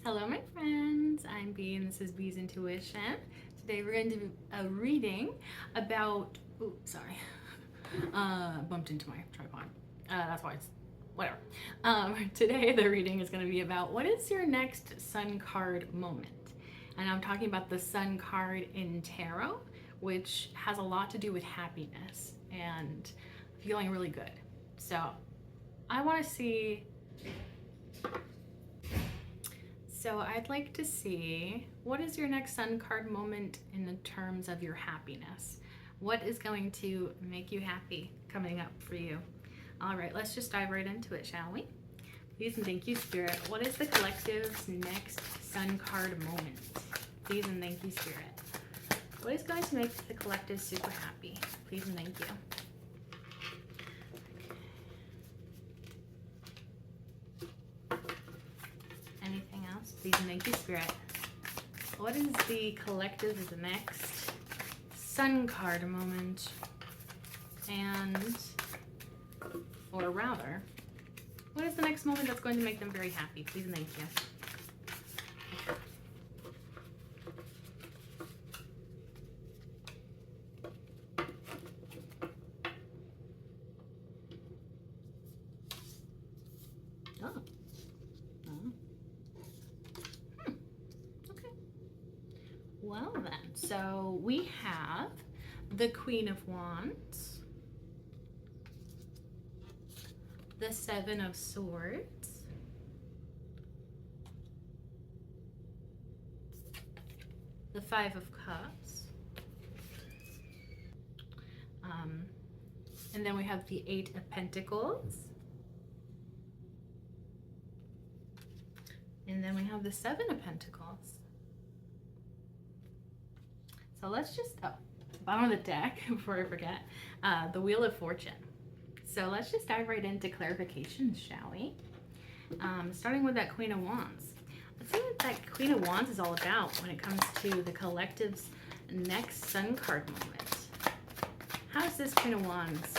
Hello, my friends. I'm Bee, and this is Bee's Intuition. Today, we're going to do a reading about. Ooh, sorry. Bumped into my tripod. That's why it's whatever. Today, the reading is going to be about what is your next sun card moment. And I'm talking about the sun card in tarot, which has a lot to do with happiness and feeling really good. So, I want to see. So I'd like to see, what is your next sun card moment in the terms of your happiness? What is going to make you happy coming up for you? All right, let's just dive right into it, shall we? Please and thank you, Spirit. What is the collective's next sun card moment? Please and thank you, Spirit. What is going to make the collective super happy? Please and thank you. Anything else? Please and thank you, Spirit. What is the collective's next sun card moment? And, or rather, what is the next moment that's going to make them very happy? Please and thank you. Oh. Okay. Well then, so we have the Queen of Wands, the Seven of Swords, the Five of Cups, and then we have the Eight of Pentacles, and then we have the Seven of Pentacles. So let's just, bottom of the deck, before I forget, the Wheel of Fortune. So let's just dive right into clarifications, shall we? Starting with that Queen of Wands. Let's see what that Queen of Wands is all about when it comes to the collective's next sun card moment. How is this Queen of Wands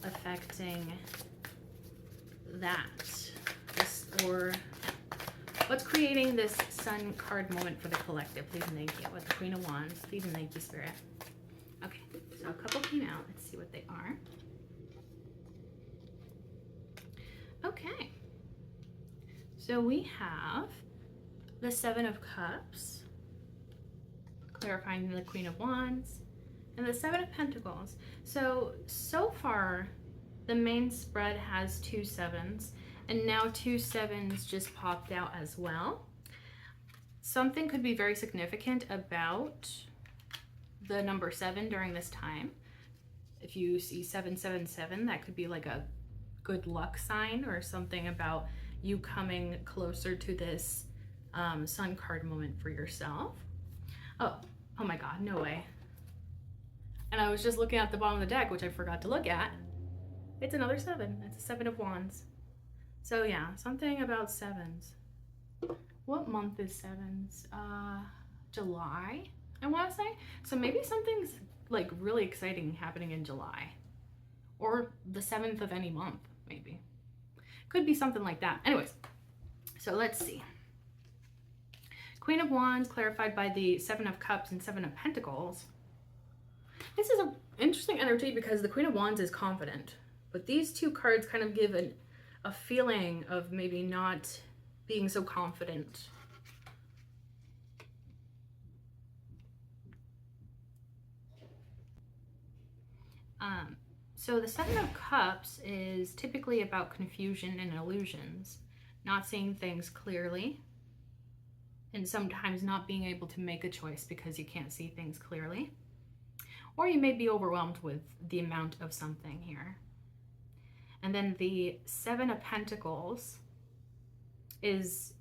affecting that? Or what's creating this sun card moment for the collective? Please and thank you. With the Queen of Wands, please and thank you, Spirit. Okay, so a couple came out. Let's see what they are. Okay, so we have the Seven of Cups, clarifying the Queen of Wands, and the Seven of Pentacles. So far, the main spread has two sevens, and now two sevens just popped out as well. Something could be very significant about the number 7 during this time. If you see 777, that could be like a good luck sign or something about you coming closer to this sun card moment for yourself. Oh my God, no way. And I was just looking at the bottom of the deck, which I forgot to look at. It's another 7. It's a 7 of Wands. So yeah, something about sevens. What month is sevens? July, I want to say. So maybe something's like really exciting happening in July. Or the 7th of any month, maybe. Could be something like that. Anyways, so let's see. Queen of Wands clarified by the Seven of Cups and Seven of Pentacles. This is an interesting energy because the Queen of Wands is confident. But these two cards kind of give a feeling of maybe not being so confident. So the Seven of Cups is typically about confusion and illusions, not seeing things clearly, and sometimes not being able to make a choice because you can't see things clearly. Or you may be overwhelmed with the amount of something here. And then the Seven of Pentacles is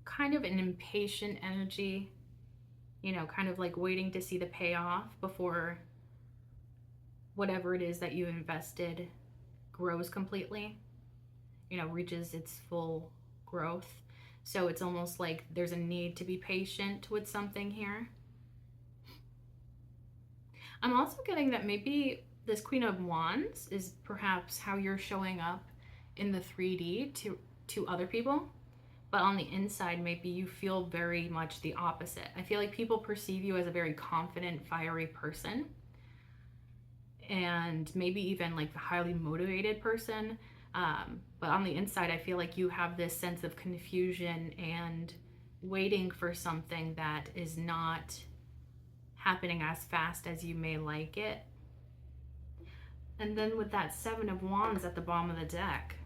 kind of an impatient energy, you know, kind of like waiting to see the payoff before whatever it is that you invested grows completely, you know, reaches its full growth. So it's almost like there's a need to be patient with something here. I'm also getting that maybe this Queen of Wands is perhaps how you're showing up in the 3D to other people. but on the inside, maybe you feel very much the opposite. I feel like people perceive you as a very confident, fiery person, and maybe even like the highly motivated person. But on the inside, I feel like you have this sense of confusion and waiting for something that is not happening as fast as you may like it. And then with that Seven of Wands at the bottom of the deck,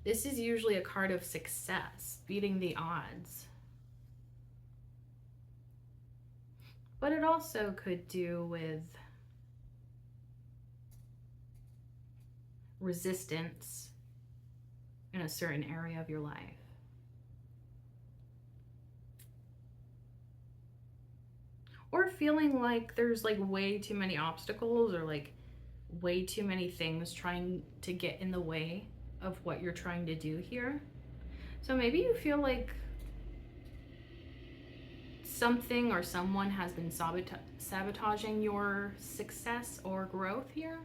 this is usually a card of success, beating the odds. But it also could do with resistance in a certain area of your life. Or feeling like there's like way too many obstacles or like way too many things trying to get in the way of what you're trying to do here. So maybe you feel like something or someone has been sabotaging your success or growth here.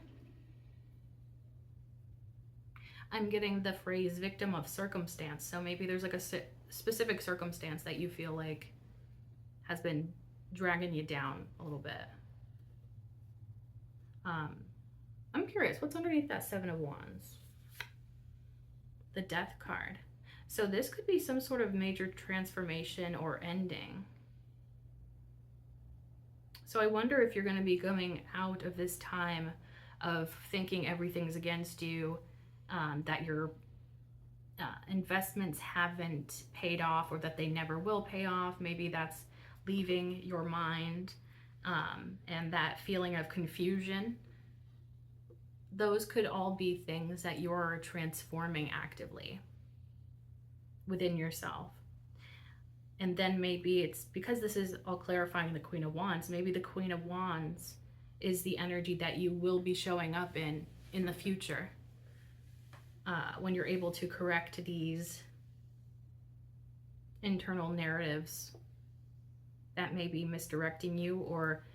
I'm getting the phrase victim of circumstance. So maybe there's like a specific circumstance that you feel like has been dragging you down a little bit. I'm curious, what's underneath that Seven of Wands? The Death card. So this could be some sort of major transformation or ending. So I wonder if you're going to be coming out of this time of thinking everything's against you, that your investments haven't paid off or that they never will pay off. Maybe that's leaving your mind, and that feeling of confusion. Those could all be things that you're transforming actively within yourself. And then maybe it's because this is all clarifying the Queen of Wands, maybe the Queen of Wands is the energy that you will be showing up in the future, when you're able to correct these internal narratives that may be misdirecting you or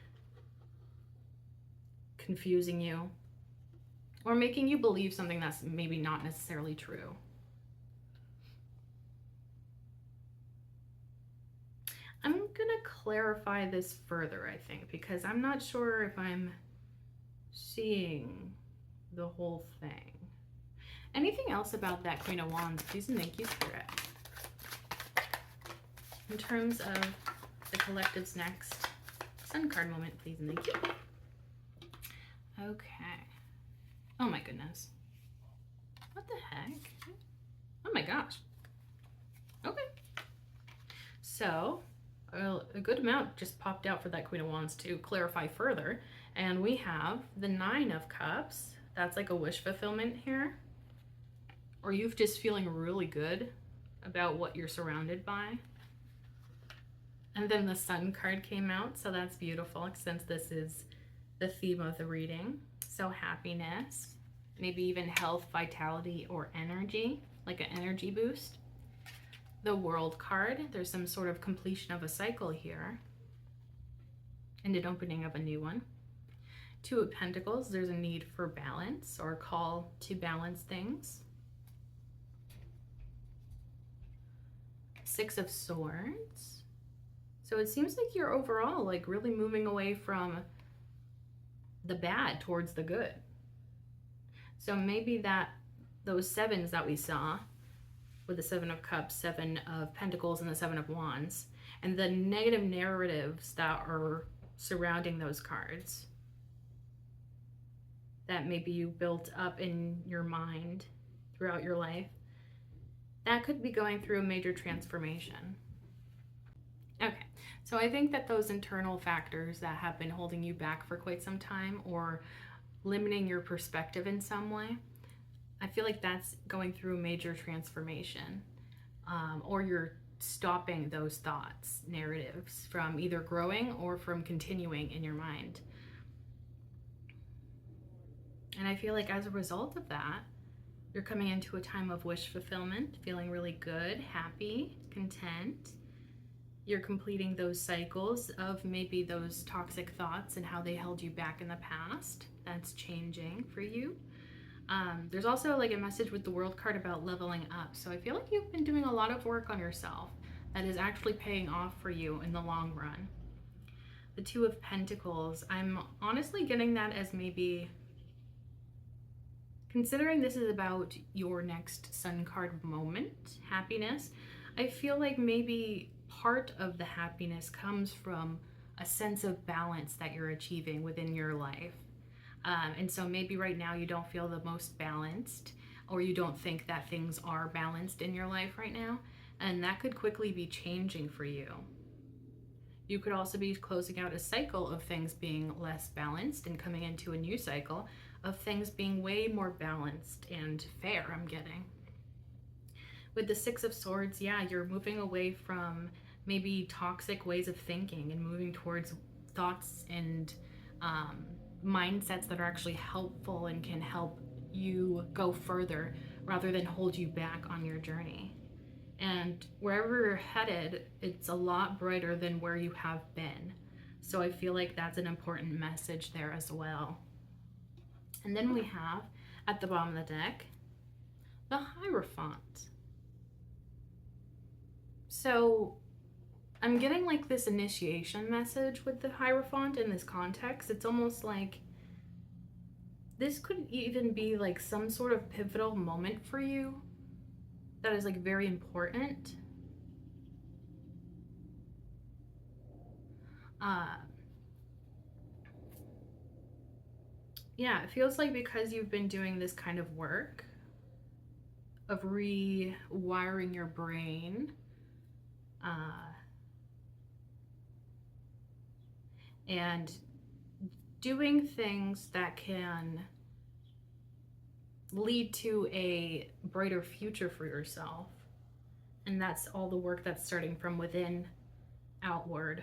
confusing you or making you believe something that's maybe not necessarily true. I'm gonna clarify this further, I think, because I'm not sure if I'm seeing the whole thing. Anything else about that Queen of Wands, please and thank you, Spirit. In terms of the collective's next Sun card moment, please and thank you. Okay. Oh my goodness. What the heck? Oh my gosh. Okay. So, a good amount just popped out for that Queen of Wands to clarify further. And we have the Nine of Cups. That's like a wish fulfillment here. Or you're just feeling really good about what you're surrounded by. And then the Sun card came out, so that's beautiful since this is the theme of the reading. So happiness, maybe even health, vitality, or energy, like an energy boost. The World card, there's some sort of completion of a cycle here and an opening of a new one. Two of Pentacles, there's a need for balance or a call to balance things. Six of Swords. So it seems like you're overall like really moving away from the bad towards the good. So maybe that those sevens that we saw with the Seven of Cups, Seven of Pentacles, and the Seven of Wands, and the negative narratives that are surrounding those cards that maybe you built up in your mind throughout your life, that could be going through a major transformation. Okay, so I think that those internal factors that have been holding you back for quite some time or limiting your perspective in some way, I feel like that's going through a major transformation, or you're stopping those thoughts, narratives from either growing or from continuing in your mind. And I feel like as a result of that, you're coming into a time of wish fulfillment, feeling really good, happy, content. You're completing those cycles of maybe those toxic thoughts and how they held you back in the past. That's changing for you. There's also like a message with the World card about leveling up. So I feel like you've been doing a lot of work on yourself that is actually paying off for you in the long run. The Two of Pentacles, I'm honestly getting that as maybe, considering this is about your next Sun card moment, happiness, I feel like maybe part of the happiness comes from a sense of balance that you're achieving within your life. And so maybe right now you don't feel the most balanced, or you don't think that things are balanced in your life right now. And that could quickly be changing for you. You could also be closing out a cycle of things being less balanced and coming into a new cycle of things being way more balanced and fair, I'm getting. With the Six of Swords, yeah, you're moving away from maybe toxic ways of thinking and moving towards thoughts and mindsets that are actually helpful and can help you go further rather than hold you back on your journey. And wherever you're headed, it's a lot brighter than where you have been. So I feel like that's an important message there as well. And then we have, at the bottom of the deck, the Hierophant. So I'm getting like this initiation message with the Hierophant in this context. It's almost like this could even be like some sort of pivotal moment for you that is like very important. Yeah, it feels like because you've been doing this kind of work of rewiring your brain, and doing things that can lead to a brighter future for yourself. And that's all the work that's starting from within outward.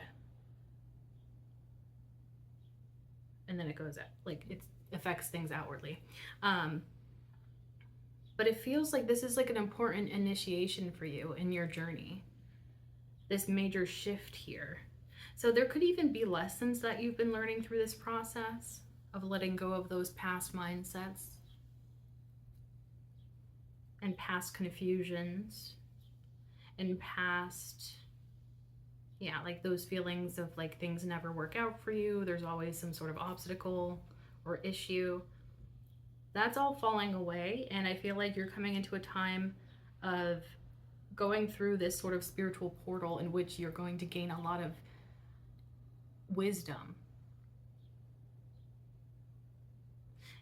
And then it goes out, like it affects things outwardly. But it feels like this is like an important initiation for you in your journey. This major shift here. So there could even be lessons that you've been learning through this process of letting go of those past mindsets and past confusions and past, yeah, like those feelings of like things never work out for you. There's always some sort of obstacle or issue. That's all falling away. And I feel like you're coming into a time of going through this sort of spiritual portal in which you're going to gain a lot of wisdom.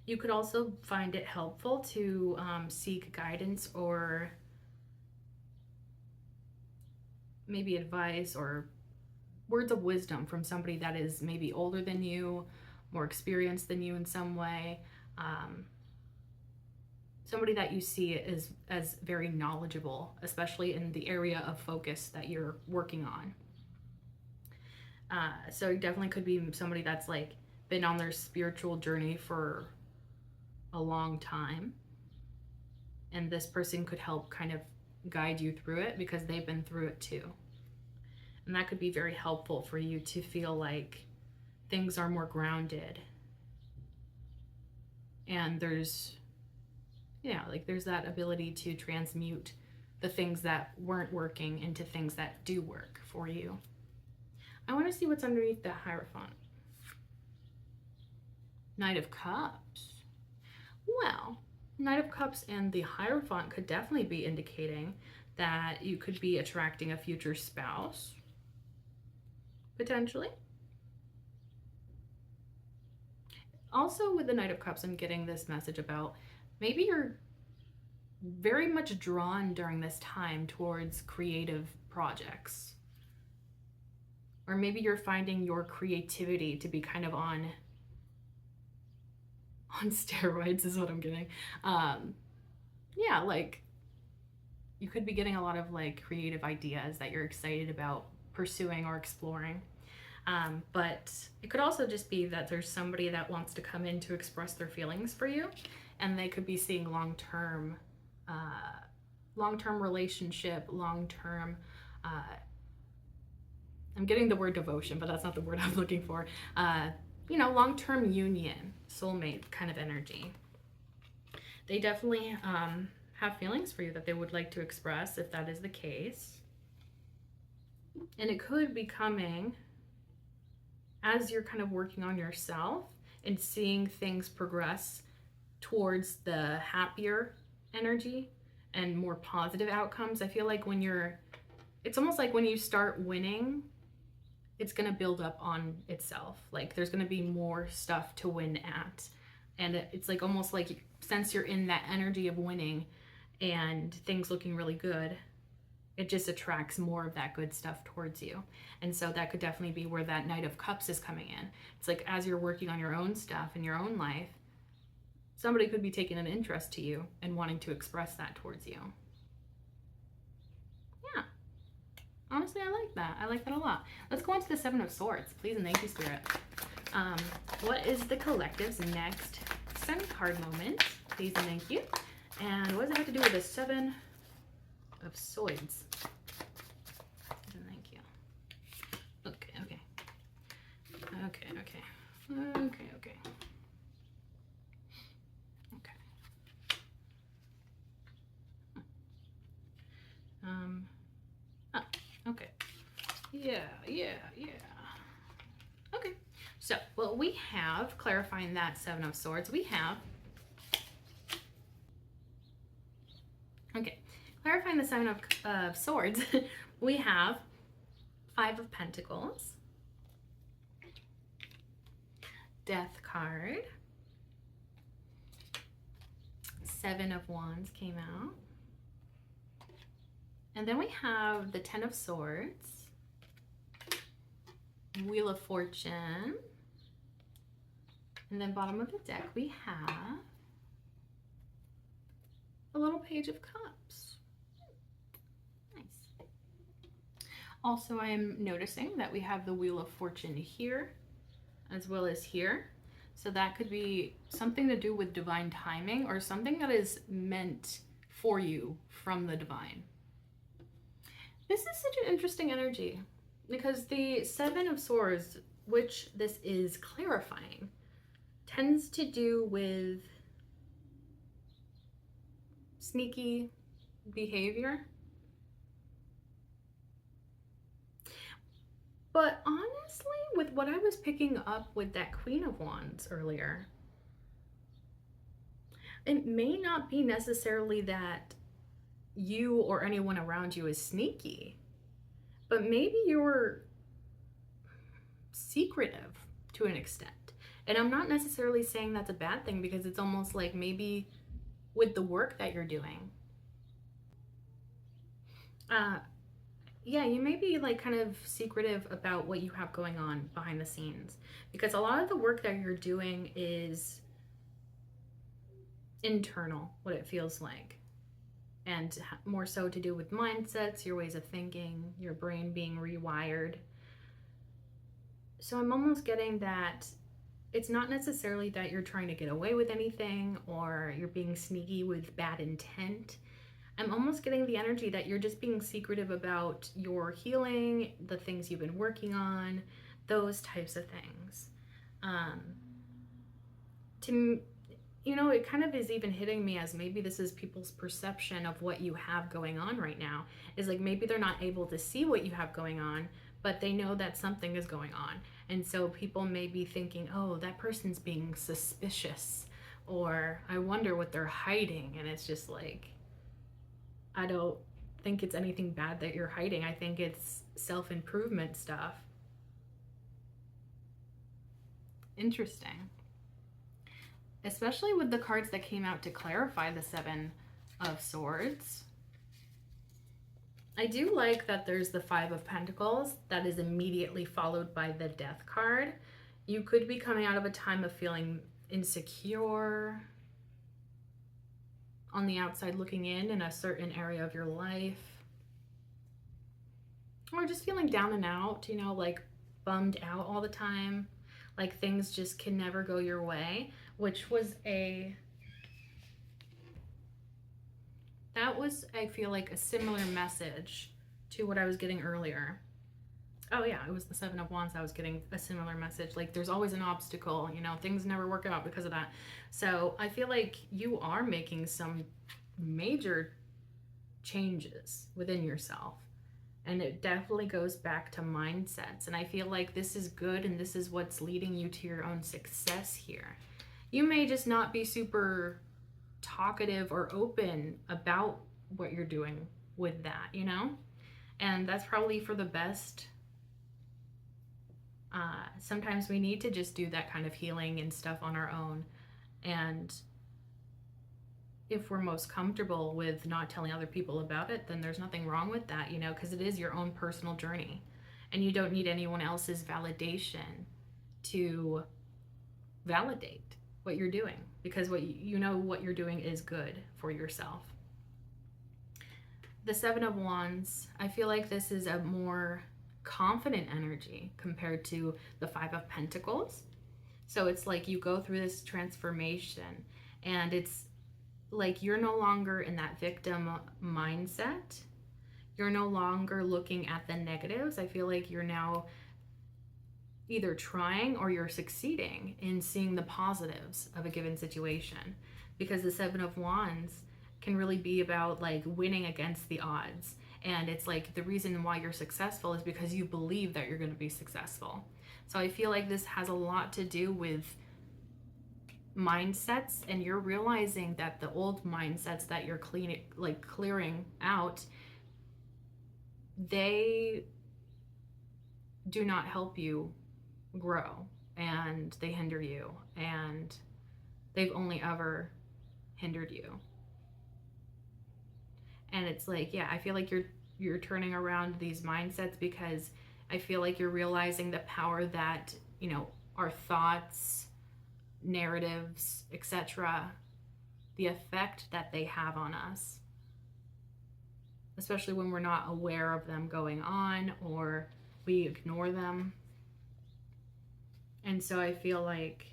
You could also find it helpful to seek guidance or maybe advice or words of wisdom from somebody that is maybe older than you, more experienced than you in some way. Somebody that you see as very knowledgeable, especially in the area of focus that you're working on. So it definitely could be somebody that's like been on their spiritual journey for a long time. And this person could help kind of guide you through it because they've been through it too. And that could be very helpful for you to feel like things are more grounded. And there's, yeah, like there's that ability to transmute the things that weren't working into things that do work for you. I want to see what's underneath that Hierophant. Knight of Cups. Well, Knight of Cups and the Hierophant could definitely be indicating that you could be attracting a future spouse, potentially. Also with the Knight of Cups, I'm getting this message about maybe you're very much drawn during this time towards creative projects. Or maybe you're finding your creativity to be kind of on steroids is what I'm getting. Yeah, like you could be getting a lot of like creative ideas that you're excited about pursuing or exploring. But it could also just be that there's somebody that wants to come in to express their feelings for you, and they could be seeing long-term relationship, long-term, I'm getting the word devotion, but that's not the word I'm looking for. Long-term union, soulmate kind of energy. They definitely have feelings for you that they would like to express if that is the case. And it could be coming as you're kind of working on yourself and seeing things progress towards the happier energy and more positive outcomes. I feel like it's almost like when you start winning, it's going to build up on itself. Like there's going to be more stuff to win at. And it's like almost like since you're in that energy of winning and things looking really good, it just attracts more of that good stuff towards you. And so that could definitely be where that Knight of Cups is coming in. It's like as you're working on your own stuff in your own life, somebody could be taking an interest to you and wanting to express that towards you. Yeah. Honestly, I like that. I like that a lot. Let's go on to the Seven of Swords. Please and thank you, Spirit. What is the collective's next Sun card moment? Please and thank you. And what does it have to do with the Seven of Swords? Thank you. Okay. Okay. Yeah. Okay. So, well, we have, clarifying that Seven of Swords, we have, okay, clarifying the Seven of Swords, we have Five of Pentacles, Death card, Seven of Wands came out, and then we have the Ten of Swords, Wheel of Fortune, and then bottom of the deck we have a little Page of Cups. Nice. Also, I am noticing that we have the Wheel of Fortune here as well as here. So that could be something to do with divine timing or something that is meant for you from the divine. This is such an interesting energy because the Seven of Swords, which this is clarifying, tends to do with sneaky behavior. But honestly, with what I was picking up with that Queen of Wands earlier, it may not be necessarily that you or anyone around you is sneaky, but maybe you're secretive to an extent. And I'm not necessarily saying that's a bad thing because it's almost like maybe with the work that you're doing, yeah, you may be like kind of secretive about what you have going on behind the scenes because a lot of the work that you're doing is internal, what it feels like, and more so to do with mindsets, your ways of thinking, your brain being rewired. So I'm almost getting that it's not necessarily that you're trying to get away with anything or you're being sneaky with bad intent. I'm almost getting the energy that you're just being secretive about your healing, the things you've been working on, those types of things. It kind of is even hitting me as maybe this is people's perception of what you have going on right now. Is like maybe they're not able to see what you have going on, but they know that something is going on. And so people may be thinking, oh, that person's being suspicious, or I wonder what they're hiding. And it's just like, I don't think it's anything bad that you're hiding. I think it's self-improvement stuff. Interesting. Especially with the cards that came out to clarify the Seven of Swords. I do like that there's the Five of Pentacles that is immediately followed by the Death card. You could be coming out of a time of feeling insecure, on the outside looking in a certain area of your life, or just feeling down and out, like bummed out all the time, like things just can never go your way, which was I feel like a similar message to what I was getting earlier. Oh yeah, it was the Seven of Wands. I was getting a similar message. Like there's always an obstacle, you know, things never work out because of that. So I feel like you are making some major changes within yourself. And it definitely goes back to mindsets. And I feel like this is good and this is what's leading you to your own success here. You may just not be super talkative or open about what you're doing with that, you know? And that's probably for the best. Sometimes we need to just do that kind of healing and stuff on our own. And if we're most comfortable with not telling other people about it, then there's nothing wrong with that, you know, because it is your own personal journey. And you don't need anyone else's validation to validate what you're doing, because what you know what you're doing is good for yourself. The Seven of Wands, I feel like this is a more confident energy compared to the Five of Pentacles. So it's like you go through this transformation and it's like you're no longer in that victim mindset. You're no longer looking at the negatives. I feel like you're now either trying or you're succeeding in seeing the positives of a given situation, because the Seven of Wands can really be about like winning against the odds. And it's like the reason why you're successful is because you believe that you're going to be successful. So I feel like this has a lot to do with mindsets, and you're realizing that the old mindsets that you're clearing out, they do not help you grow, and they hinder you, and they've only ever hindered you. And it's like, yeah, I feel like you're turning around these mindsets because I feel like you're realizing the power that, you know, our thoughts, narratives, etc., the effect that they have on us, especially when we're not aware of them going on or we ignore them. And so I feel like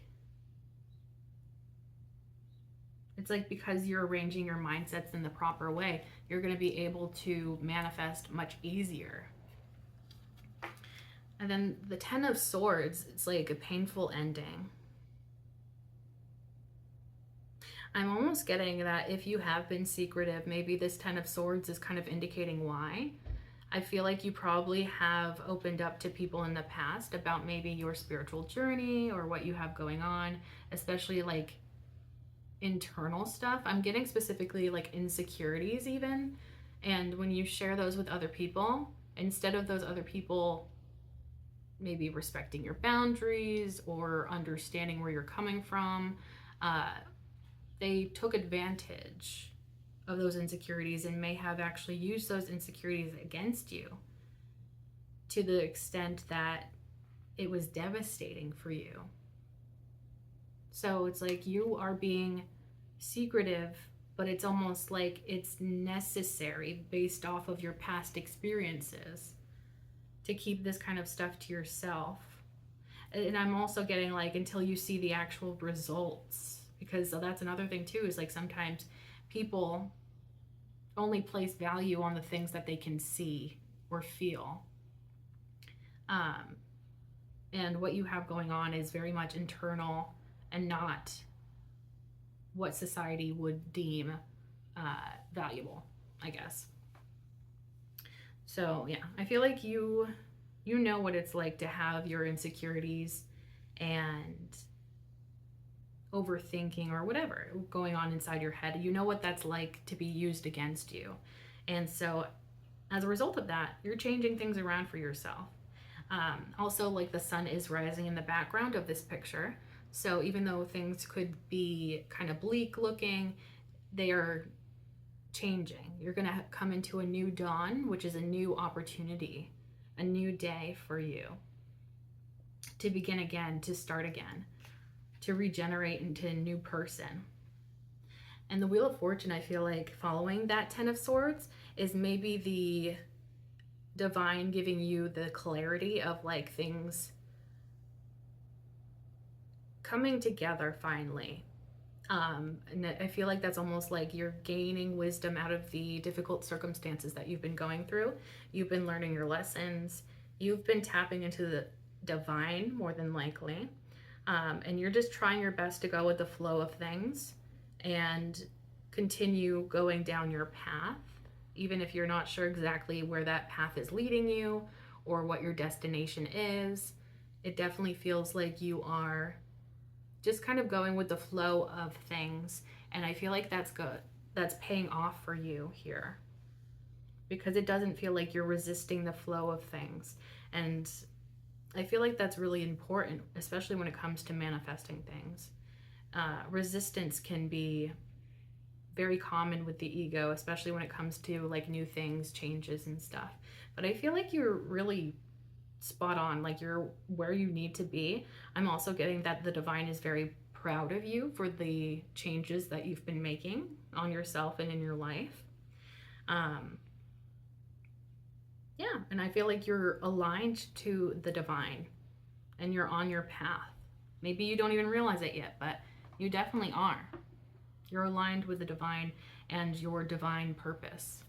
it's like because you're arranging your mindsets in the proper way, you're going to be able to manifest much easier. And then the Ten of Swords, it's like a painful ending. I'm almost getting that if you have been secretive, maybe this Ten of Swords is kind of indicating why. I feel like you probably have opened up to people in the past about maybe your spiritual journey or what you have going on, especially like internal stuff. I'm getting specifically like insecurities even. And when you share those with other people, instead of those other people maybe respecting your boundaries or understanding where you're coming from, they took advantage of those insecurities and may have actually used those insecurities against you to the extent that it was devastating for you. So it's like you are being secretive, but it's almost like it's necessary based off of your past experiences to keep this kind of stuff to yourself. And I'm also getting like until you see the actual results, because that's another thing too, is like sometimes people only place value on the things that they can see or feel. And what you have going on is very much internal and not what society would deem valuable, I guess. So yeah, I feel like you know what it's like to have your insecurities and overthinking or whatever going on inside your head. You know what that's like to be used against you. And so as a result of that, you're changing things around for yourself. Also, like the sun is rising in the background of this picture. So even though things could be kind of bleak looking, they are changing. You're going to come into a new dawn, which is a new opportunity, a new day for you to begin again, to start again, to regenerate into a new person. And the Wheel of Fortune, I feel like following that Ten of Swords is maybe the divine giving you the clarity of like things coming together finally. And I feel like that's almost like you're gaining wisdom out of the difficult circumstances that you've been going through. You've been learning your lessons. You've been tapping into the divine more than likely. And you're just trying your best to go with the flow of things and continue going down your path, even if you're not sure exactly where that path is leading you or what your destination is. It definitely feels like you are just kind of going with the flow of things. And I feel like that's good. That's paying off for you here, because it doesn't feel like you're resisting the flow of things. And I feel like that's really important, especially when it comes to manifesting things. Resistance can be very common with the ego, especially when it comes to like new things, changes and stuff. But I feel like you're really spot on, like you're where you need to be. I'm also getting that the divine is very proud of you for the changes that you've been making on yourself and in your life. Yeah, and I feel like you're aligned to the divine and you're on your path. Maybe you don't even realize it yet, but you definitely are. You're aligned with the divine and your divine purpose.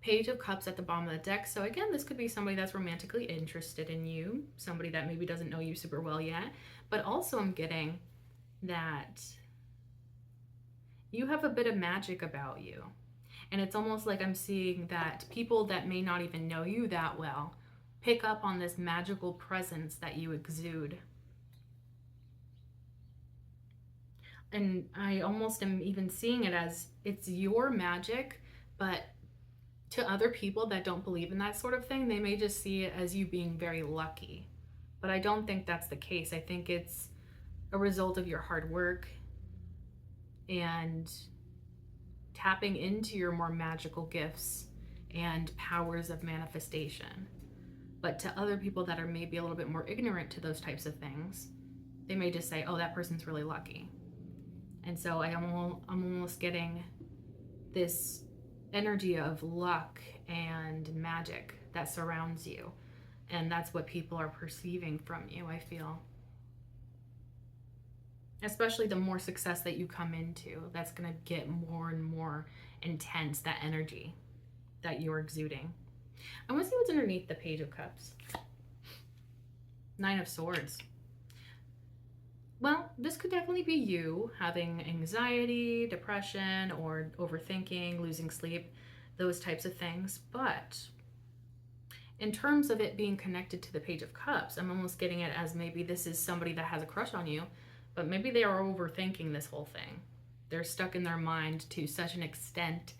Page of Cups at the bottom of the deck. So again, this could be somebody that's romantically interested in you, somebody that maybe doesn't know you super well yet, but also I'm getting that you have a bit of magic about you. And it's almost like I'm seeing that people that may not even know you that well pick up on this magical presence that you exude. And I almost am even seeing it as it's your magic, but to other people that don't believe in that sort of thing, they may just see it as you being very lucky. But I don't think that's the case. I think it's a result of your hard work and tapping into your more magical gifts and powers of manifestation. But to other people that are maybe a little bit more ignorant to those types of things, they may just say, oh, that person's really lucky. And so I'm almost getting this energy of luck and magic that surrounds you. And that's what people are perceiving from you, I feel. Especially the more success that you come into, that's going to get more and more intense, that energy that you're exuding. I want to see what's underneath the Page of Cups. Nine of Swords. Well, this could definitely be you having anxiety, depression, or overthinking, losing sleep, those types of things. But in terms of it being connected to the Page of Cups, I'm almost getting it as maybe this is somebody that has a crush on you, but maybe they are overthinking this whole thing. They're stuck in their mind to such an extent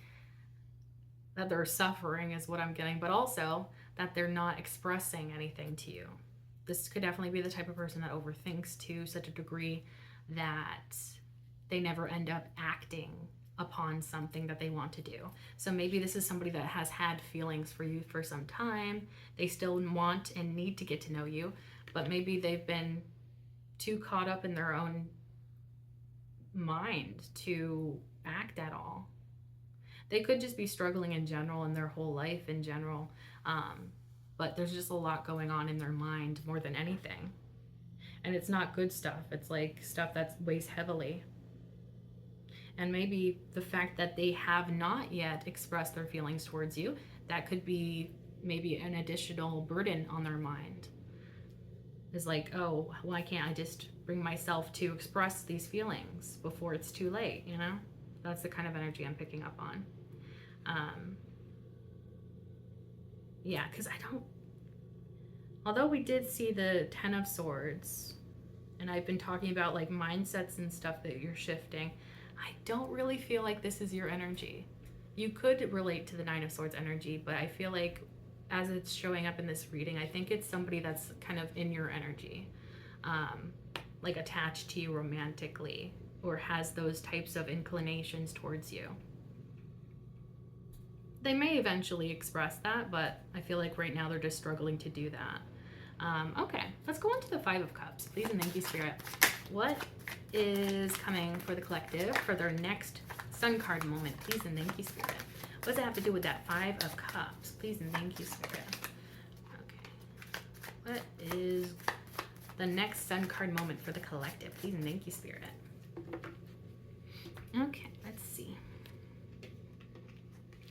that they're suffering is what I'm getting, but also that they're not expressing anything to you. This could definitely be the type of person that overthinks to such a degree that they never end up acting upon something that they want to do. So maybe this is somebody that has had feelings for you for some time. They still want and need to get to know you, but maybe they've been too caught up in their own mind to act at all. They could just be struggling in general in their whole life in general. But there's just a lot going on in their mind more than anything. And it's not good stuff. It's like stuff that weighs heavily. And maybe the fact that they have not yet expressed their feelings towards you, that could be maybe an additional burden on their mind. It's like, oh, why can't I just bring myself to express these feelings before it's too late, you know? That's the kind of energy I'm picking up on. Yeah, because although we did see the Ten of Swords, and I've been talking about like mindsets and stuff that you're shifting, I don't really feel like this is your energy. You could relate to the Nine of Swords energy, but I feel like as it's showing up in this reading, I think it's somebody that's kind of in your energy, like attached to you romantically, or has those types of inclinations towards you. They may eventually express that, but I feel like right now they're just struggling to do that. Okay, let's go on to the Five of Cups. Please and thank you, Spirit. What is coming for the collective for their next Sun card moment? Please and thank you, Spirit. What does it have to do with that Five of Cups? Please and thank you, Spirit. Okay. What is the next Sun card moment for the collective? Please and thank you, Spirit. Okay, let's see.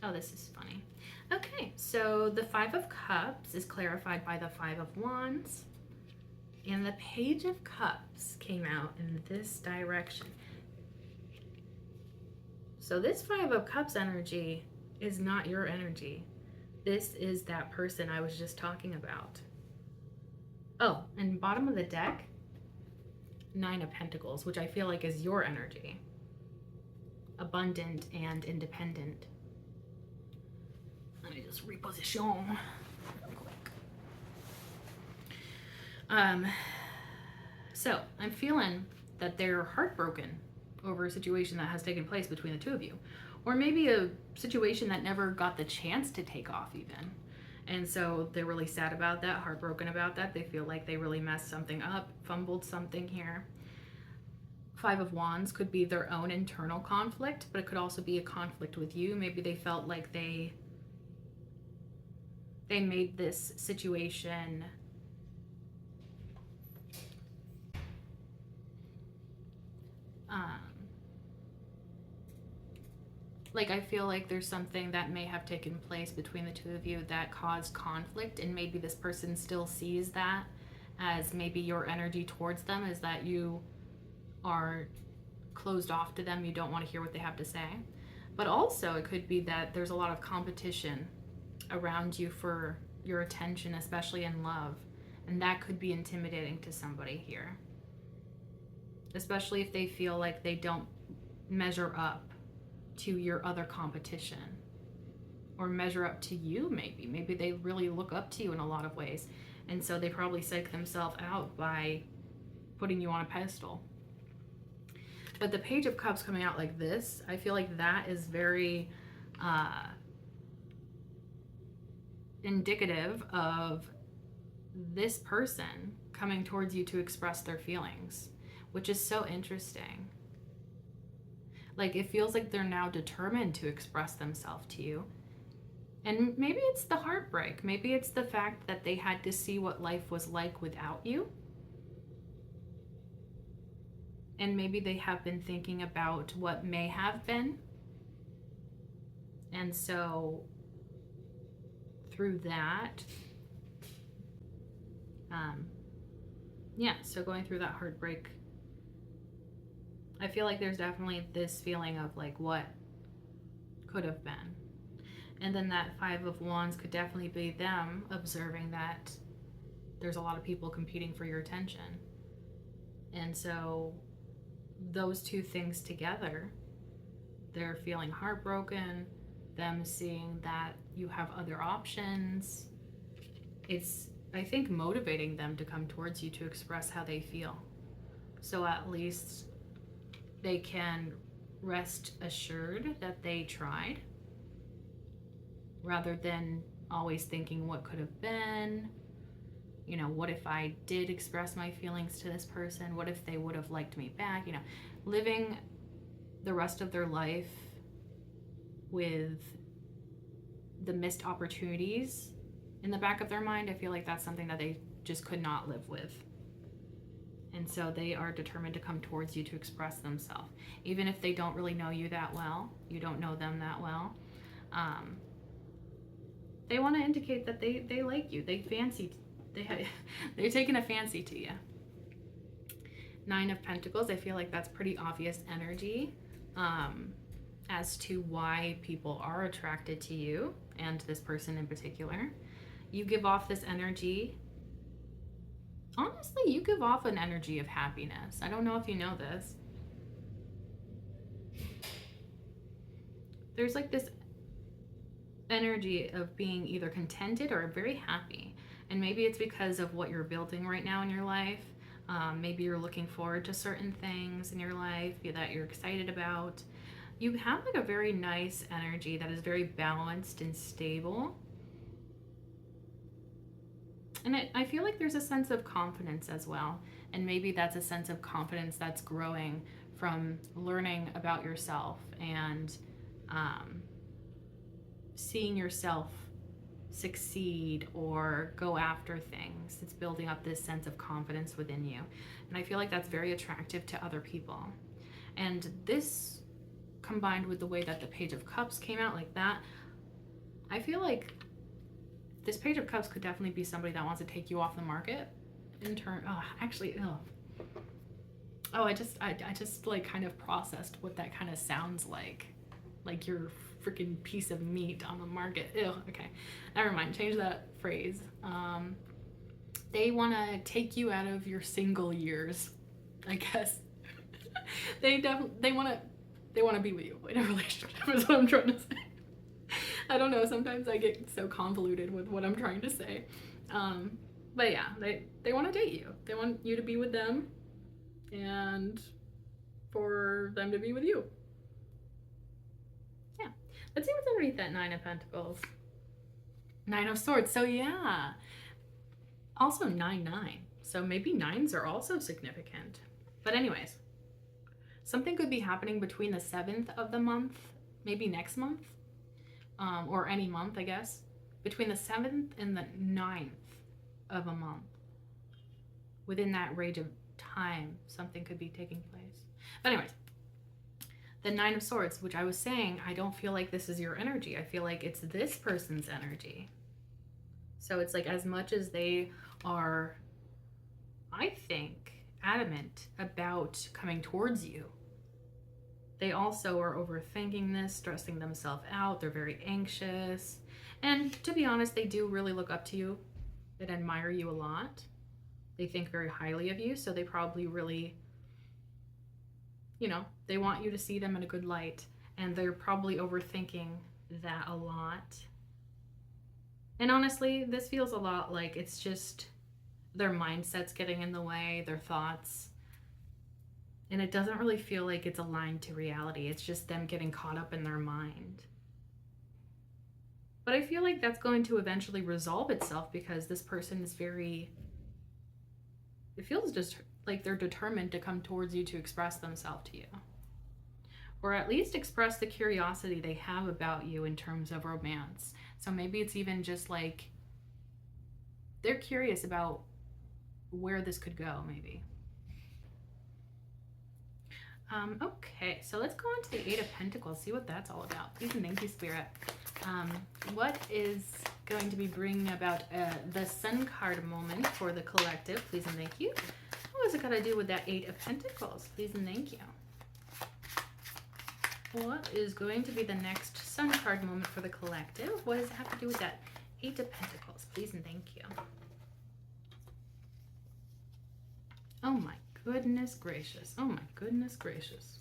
Oh, this is funny. Okay, so the Five of Cups is clarified by the Five of Wands. And the Page of Cups came out in this direction. So this Five of Cups energy is not your energy. This is that person I was just talking about. Oh, and bottom of the deck, Nine of Pentacles, which I feel like is your energy. Abundant and independent. Let me just reposition real quick. So I'm feeling that they're heartbroken over a situation that has taken place between the two of you, or maybe a situation that never got the chance to take off even. And so they're really sad about that, heartbroken about that. They feel like they really messed something up, fumbled something here. Five of Wands could be their own internal conflict, but it could also be a conflict with you. Maybe they felt like they made this situation like I feel like there's something that may have taken place between the two of you that caused conflict, and maybe this person still sees that as maybe your energy towards them is that you are closed off to them, you don't want to hear what they have to say. But also it could be that there's a lot of competition around you for your attention, especially in love, and that could be intimidating to somebody here, especially if they feel like they don't measure up to your other competition, or measure up to you. Maybe they really look up to you in a lot of ways, and so they probably psych themselves out by putting you on a pedestal. But the Page of Cups coming out like this, I feel like that is very indicative of this person coming towards you to express their feelings, which is so interesting. Like, it feels like they're now determined to express themselves to you. And maybe it's the heartbreak. Maybe it's the fact that they had to see what life was like without you. And maybe they have been thinking about what may have been. And so through that, so going through that heartbreak, I feel like there's definitely this feeling of like what could have been. And then that Five of Wands could definitely be them observing that there's a lot of people competing for your attention. And so those two things together, they're feeling heartbroken, them seeing that you have other options, it's, I think, motivating them to come towards you to express how they feel. So at least they can rest assured that they tried, rather than always thinking what could have been. You know, what if I did express my feelings to this person? What if they would have liked me back? You know, living the rest of their life with the missed opportunities in the back of their mind, I feel like that's something that they just could not live with. And so they are determined to come towards you to express themselves. Even if they don't really know you that well, you don't know them that well, they want to indicate that they like you. They're taking a fancy to you. Nine of Pentacles, I feel like that's pretty obvious energy as to why people are attracted to you and this person in particular. You give off this energy. Honestly, you give off an energy of happiness. I don't know if you know this. There's like this energy of being either contented or very happy. And maybe it's because of what you're building right now in your life. Maybe you're looking forward to certain things in your life that you're excited about. You have like a very nice energy that is very balanced and stable. And I feel like there's a sense of confidence as well. And maybe that's a sense of confidence that's growing from learning about yourself and seeing yourself succeed or go after things. It's building up this sense of confidence within you. And I feel like that's very attractive to other people. And this, combined with the way that the Page of Cups came out like that, I feel like this Page of Cups could definitely be somebody that wants to take you off the market in turn. Oh, actually, oh, I just like kind of processed what that kind of sounds like you're freaking piece of meat on the market. Ew. Okay, never mind. Change that phrase. They want to take you out of your single years, I guess. They want to be with you in a relationship. Is what I'm trying to say. I don't know. Sometimes I get so convoluted with what I'm trying to say. But yeah, they want to date you. They want you to be with them, and for them to be with you. Yeah. Let's see what's underneath that Nine of Pentacles. Nine of Swords. So yeah. Also 9-9. So maybe nines are also significant. But anyways, something could be happening between the 7th of the month, maybe next month, or any month, I guess. Between the 7th and the 9th of a month. Within that range of time, something could be taking place. But anyways, the Nine of Swords, which I was saying, I don't feel like this is your energy. I feel like it's this person's energy. So it's like as much as they are, I think, adamant about coming towards you, they also are overthinking this, stressing themselves out. They're very anxious. And to be honest, they do really look up to you and admire you a lot. They think very highly of you. So they probably really, you know, they want you to see them in a good light. And they're probably overthinking that a lot. And honestly, this feels a lot like it's just their mindset's getting in the way, their thoughts. And it doesn't really feel like it's aligned to reality. It's just them getting caught up in their mind. But I feel like that's going to eventually resolve itself because this person is very... It feels just like they're determined to come towards you to express themselves to you. Or at least express the curiosity they have about you in terms of romance. So maybe it's even just like they're curious about where this could go, maybe. Okay, so let's go on to the Eight of Pentacles, see what that's all about. Please and thank you, Spirit. What is going to be bringing about the Sun card moment for the collective? Please and thank you. What has it got to do with that Eight of Pentacles? Please and thank you. What is going to be the next Sun card moment for the collective? What does it have to do with that Eight of Pentacles? Please and thank you. Oh my goodness gracious. Oh my goodness gracious.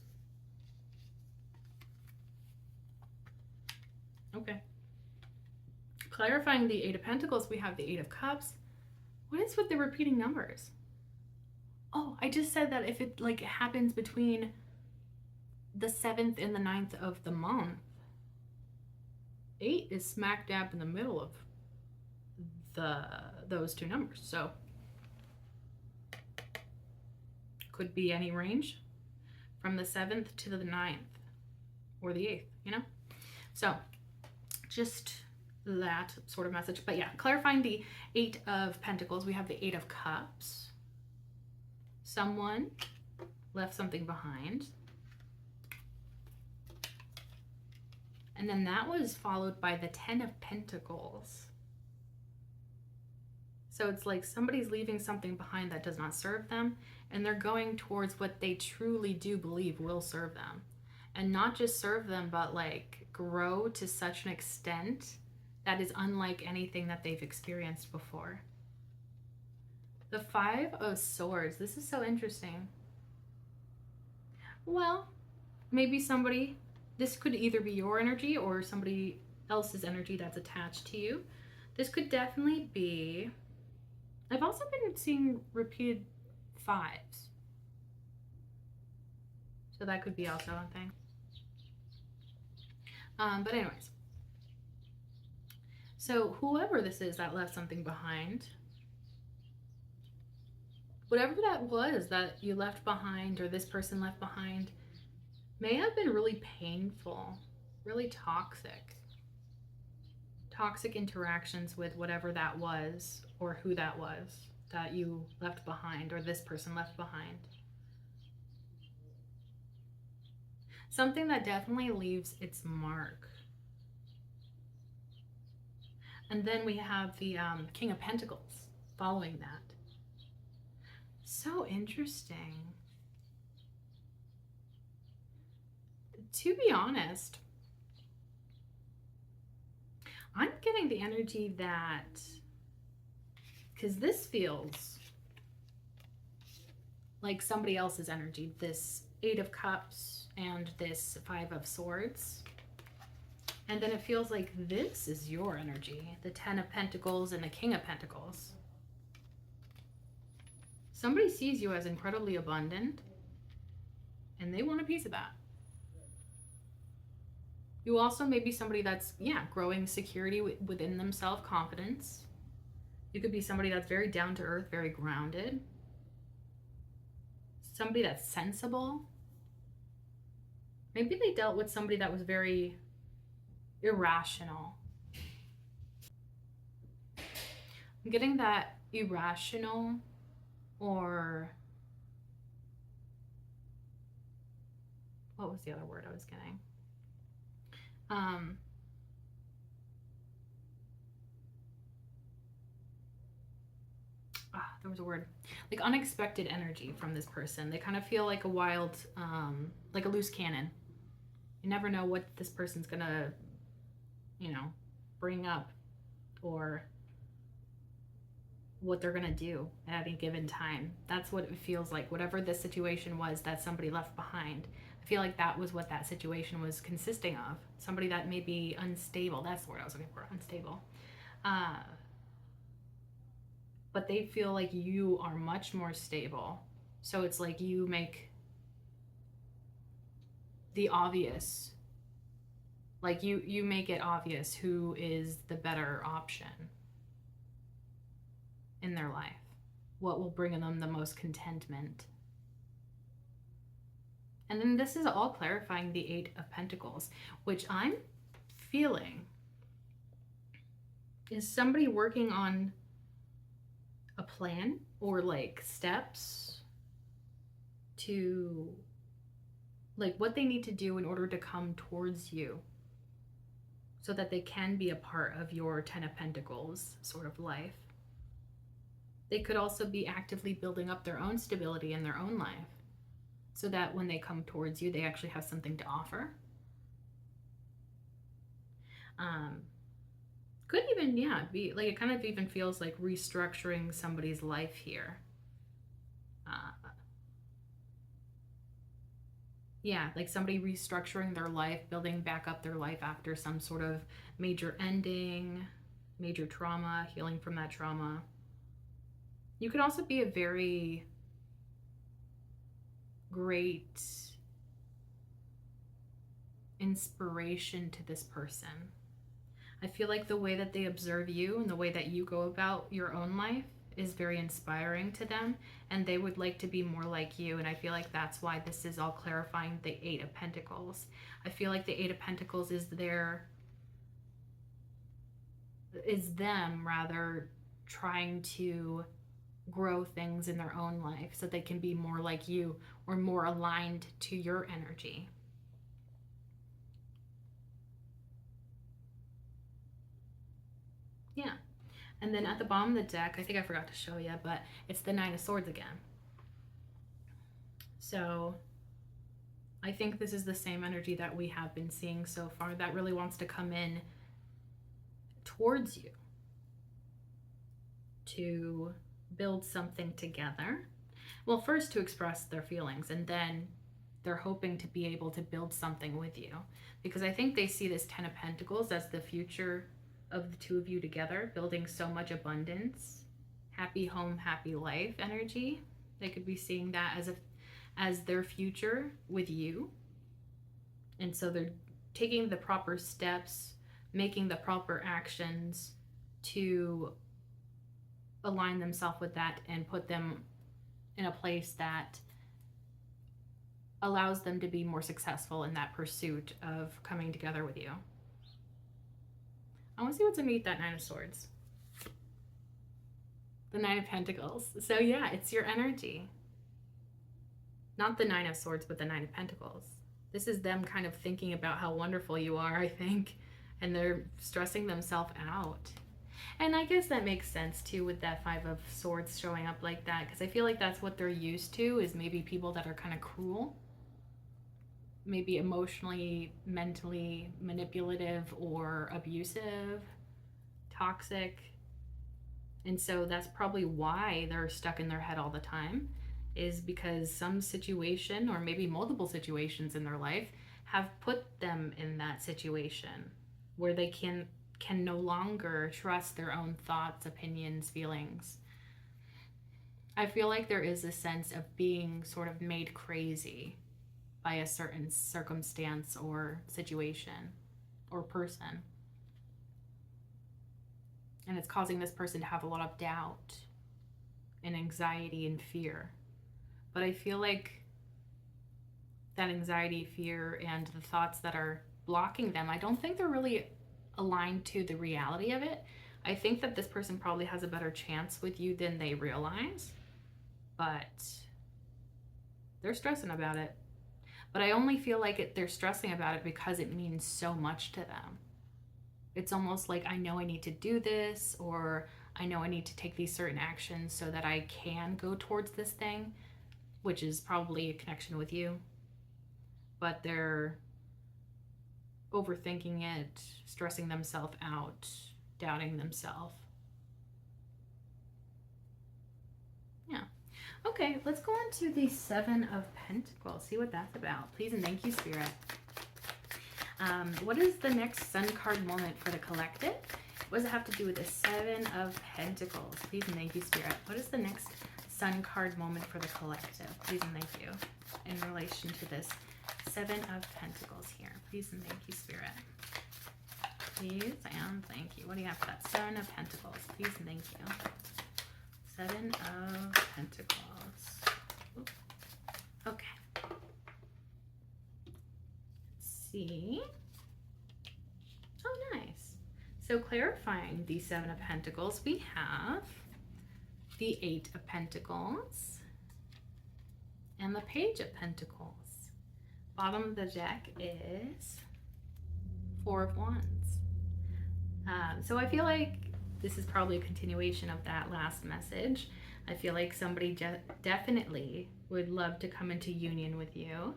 Okay. Clarifying the Eight of Pentacles, we have the Eight of Cups. What is with the repeating numbers? Oh, I just said that if it like happens between the 7th and the 9th of the month, 8 is smack dab in the middle of those two numbers. So could be any range from the 7th to the 9th or the 8th, you know? So just that sort of message. But yeah, clarifying the Eight of Pentacles, we have the Eight of Cups. Someone left something behind. And then that was followed by the Ten of Pentacles. So it's like somebody's leaving something behind that does not serve them, and they're going towards what they truly do believe will serve them. And not just serve them, but like grow to such an extent that is unlike anything that they've experienced before. The Five of Swords. This is so interesting. Well, maybe somebody... This could either be your energy or somebody else's energy that's attached to you. This could definitely be... I've also been seeing repeated fives. So that could be also a thing. But anyways. So whoever this is that left something behind, whatever that was that you left behind or this person left behind, may have been really painful, really toxic. Toxic interactions with whatever that was or who that was that you left behind or this person left behind. Something that definitely leaves its mark. And then we have the King of Pentacles following that. So interesting. To be honest, I'm getting the energy that, because this feels like somebody else's energy, this Eight of Cups and this Five of Swords. And then it feels like this is your energy, the Ten of Pentacles and the King of Pentacles. Somebody sees you as incredibly abundant and they want a piece of that. You also may be somebody that's, growing security within themselves, confidence. You could be somebody that's very down to earth, very grounded. Somebody that's sensible. Maybe they dealt with somebody that was very irrational. I'm getting that irrational, or what was the other word I was getting? There was a word, like unexpected energy from this person. They kind of feel like a wild, like a loose cannon. You never know what this person's gonna, bring up, or what they're gonna do at any given time. That's what it feels like. Whatever the situation was that somebody left behind, I feel like that was what that situation was consisting of. Somebody that may be unstable. That's the word I was looking for, unstable. But they feel like you are much more stable. So it's like you make the obvious, like you make it obvious who is the better option in their life, what will bring them the most contentment. And then this is all clarifying the Eight of Pentacles, which I'm feeling is somebody working on a plan or like steps to, like, what they need to do in order to come towards you so that they can be a part of your Ten of Pentacles sort of life. They could also be actively building up their own stability in their own life so that when they come towards you, they actually have something to offer. Could even, be like, it kind of even feels like restructuring somebody's life here. Like somebody restructuring their life, building back up their life after some sort of major ending, major trauma, healing from that trauma. You could also be a very great inspiration to this person. I feel like the way that they observe you and the way that you go about your own life is very inspiring to them, and they would like to be more like you. And I feel like that's why this is all clarifying the Eight of Pentacles. I feel like the Eight of Pentacles is them rather trying to grow things in their own life so they can be more like you or more aligned to your energy. And then at the bottom of the deck, I think I forgot to show you, but it's the Nine of Swords again. So I think this is the same energy that we have been seeing so far that really wants to come in towards you to build something together. Well, first to express their feelings, and then they're hoping to be able to build something with you, because I think they see this Ten of Pentacles as the future of the two of you together, building so much abundance, happy home, happy life energy. They could be seeing that as their future with you. And so they're taking the proper steps, making the proper actions to align themselves with that and put them in a place that allows them to be more successful in that pursuit of coming together with you. I want to see what's underneath that Nine of Swords. The Nine of Pentacles. So it's your energy. Not the Nine of Swords, but the Nine of Pentacles. This is them kind of thinking about how wonderful you are, I think. And they're stressing themselves out. And I guess that makes sense too with that Five of Swords showing up like that, because I feel like that's what they're used to, is maybe people that are kind of cruel, maybe emotionally, mentally manipulative or abusive, toxic. And so that's probably why they're stuck in their head all the time, is because some situation or maybe multiple situations in their life have put them in that situation where they can no longer trust their own thoughts, opinions, feelings. I feel like there is a sense of being sort of made crazy by a certain circumstance or situation or person. And it's causing this person to have a lot of doubt and anxiety and fear. But I feel like that anxiety, fear, and the thoughts that are blocking them, I don't think they're really aligned to the reality of it. I think that this person probably has a better chance with you than they realize, but they're stressing about it. But I only feel like they're stressing about it because it means so much to them. It's almost like, I know I need to do this, or I know I need to take these certain actions so that I can go towards this thing, which is probably a connection with you. But they're overthinking it, stressing themselves out, doubting themselves. Yeah. Okay, let's go on to the Seven of Pentacles. See what that's about. Please and thank you, Spirit. What is the next Sun card moment for the collective? What does it have to do with the Seven of Pentacles? Please and thank you, Spirit. What is the next Sun card moment for the collective? Please and thank you. In relation to this Seven of Pentacles here. Please and thank you, Spirit. Please and thank you. What do you have for that? Seven of Pentacles. Please and thank you. Seven of Pentacles. Oops. Okay. Let's see. Oh, nice. So clarifying the Seven of Pentacles, we have the Eight of Pentacles and the Page of Pentacles. Bottom of the deck is Four of Wands. So I feel like this is probably a continuation of that last message. I feel like somebody definitely would love to come into union with you.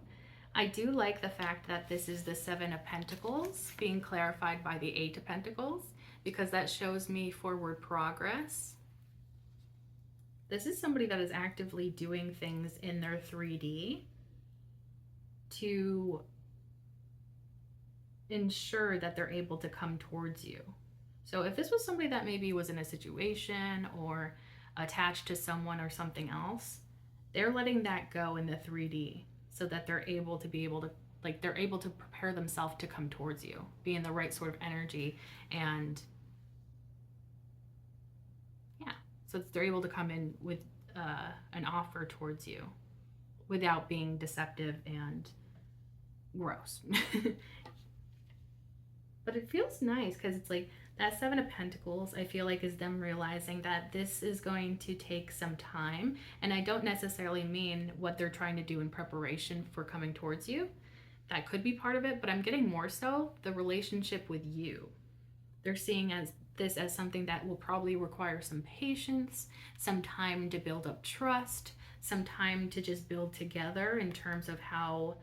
I do like the fact that this is the Seven of Pentacles being clarified by the Eight of Pentacles, because that shows me forward progress. This is somebody that is actively doing things in their 3D to ensure that they're able to come towards you. So if this was somebody that maybe was in a situation or attached to someone or something else, they're letting that go in the 3D so that they're able to they're able to prepare themselves to come towards you, be in the right sort of energy, and yeah, so they're able to come in with an offer towards you without being deceptive and gross. But it feels nice because it's like that Seven of Pentacles, I feel like, is them realizing that this is going to take some time. And I don't necessarily mean what they're trying to do in preparation for coming towards you. That could be part of it, but I'm getting more so the relationship with you. They're seeing this as something that will probably require some patience, some time to build up trust, some time to just build together in terms of how,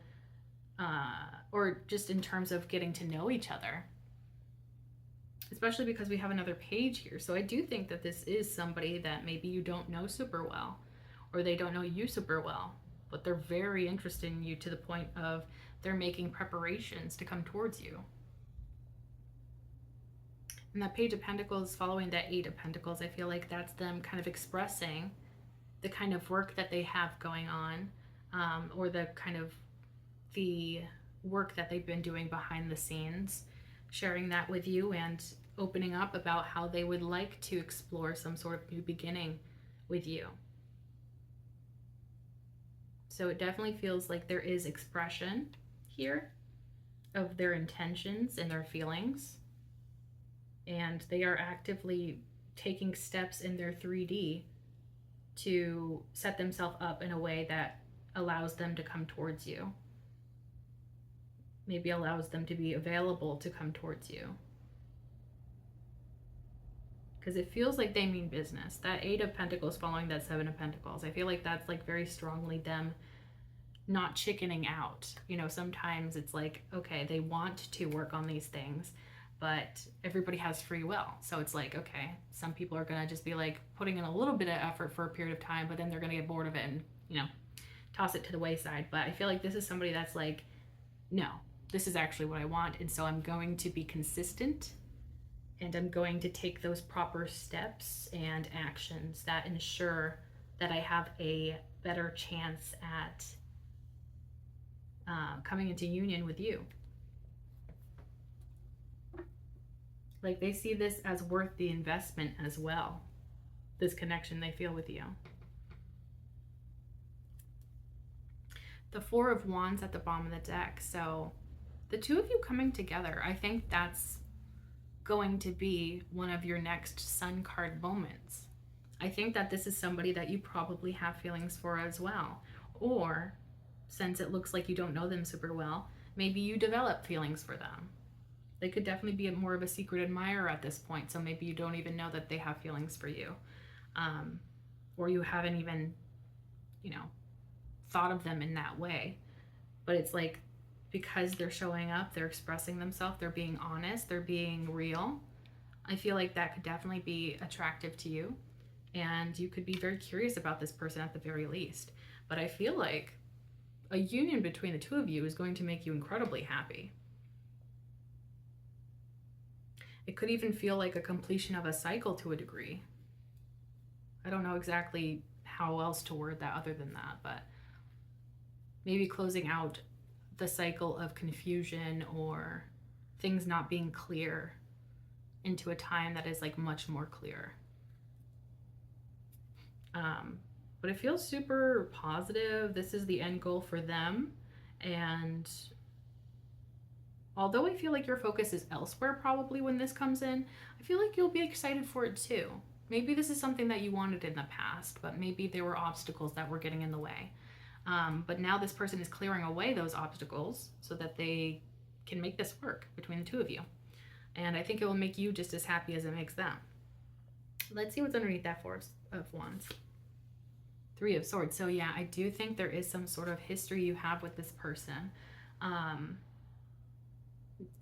or just in terms of getting to know each other. Especially because we have another page here. So I do think that this is somebody that maybe you don't know super well, or they don't know you super well, but they're very interested in you to the point of they're making preparations to come towards you. And that Page of Pentacles following that Eight of Pentacles, I feel like that's them kind of expressing the kind of work that they have going on, or the kind of the work that they've been doing behind the scenes, sharing that with you and opening up about how they would like to explore some sort of new beginning with you. So it definitely feels like there is expression here of their intentions and their feelings. And they are actively taking steps in their 3D to set themselves up in a way that allows them to come towards you. Maybe allows them to be available to come towards you. because it feels like they mean business. That Eight of Pentacles following that Seven of Pentacles, I feel like that's like very strongly them not chickening out. You know, sometimes it's like, okay, they want to work on these things, but everybody has free will. So it's like, okay, some people are gonna just be like putting in a little bit of effort for a period of time, but then they're gonna get bored of it and, you know, toss it to the wayside. But I feel like this is somebody that's like, no, this is actually what I want, and so I'm going to be consistent, and I'm going to take those proper steps and actions that ensure that I have a better chance at coming into union with you. Like, they see this as worth the investment as well, this connection they feel with you. The Four of Wands at the bottom of the deck. So the two of you coming together, I think that's going to be one of your next Sun card moments. I think that this is somebody that you probably have feelings for as well. Or, since it looks like you don't know them super well, maybe you develop feelings for them. They could definitely be more of a secret admirer at this point, so maybe you don't even know that they have feelings for you. Or you haven't even, you know, thought of them in that way. But it's like, because they're showing up, they're expressing themselves, they're being honest, they're being real. I feel like that could definitely be attractive to you, and you could be very curious about this person at the very least. But I feel like a union between the two of you is going to make you incredibly happy. It could even feel like a completion of a cycle to a degree. I don't know exactly how else to word that other than that, but maybe closing out the cycle of confusion or things not being clear into a time that is like much more clear. But it feels super positive. This is the end goal for them. And although I feel like your focus is elsewhere probably when this comes in, I feel like you'll be excited for it too. Maybe this is something that you wanted in the past, but maybe there were obstacles that were getting in the way. But now this person is clearing away those obstacles so that they can make this work between the two of you. And I think it will make you just as happy as it makes them. Let's see what's underneath that Four of Wands. Three of Swords. So yeah, I do think there is some sort of history you have with this person. And